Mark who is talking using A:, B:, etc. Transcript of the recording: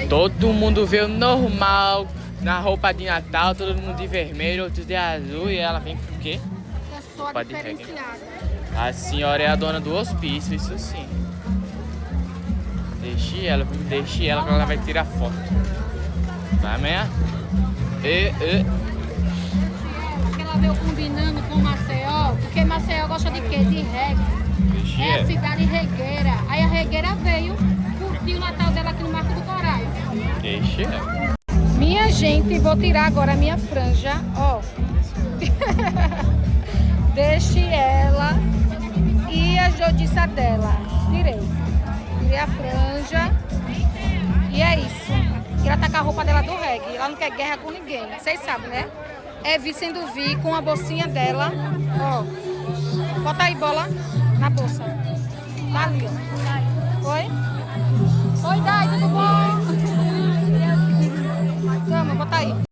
A: Todo mundo veio normal, na roupa de Natal, todo mundo de vermelho, outros de azul, e ela vem por quê?
B: Eu sou a
A: Pode
B: diferenciada.
A: A senhora é a dona do hospício, isso sim. Deixe ela que ela vai tirar foto. Vai, amanhã?
B: Que ela veio combinando com Maceió, porque Maceió gosta de quê? De reggae.
A: Deixe
B: É a
A: ela.
B: cidade regueira. Aí a regueira veio curtir o Natal dela aqui no Marco do Coral.
A: Deixe ela.
B: Minha gente, vou tirar agora a minha franja, ó. Deixe ela e a jodiça dela. Tirei a franja e é isso. E ela tá com a roupa dela do reggae. Ela não quer guerra com ninguém, vocês sabem, né? É Vi sendo Vi com a bolsinha dela, ó. Bota aí, bola, na bolsa. Tá ali, ó. Oi? Oi, Dai, tudo bom?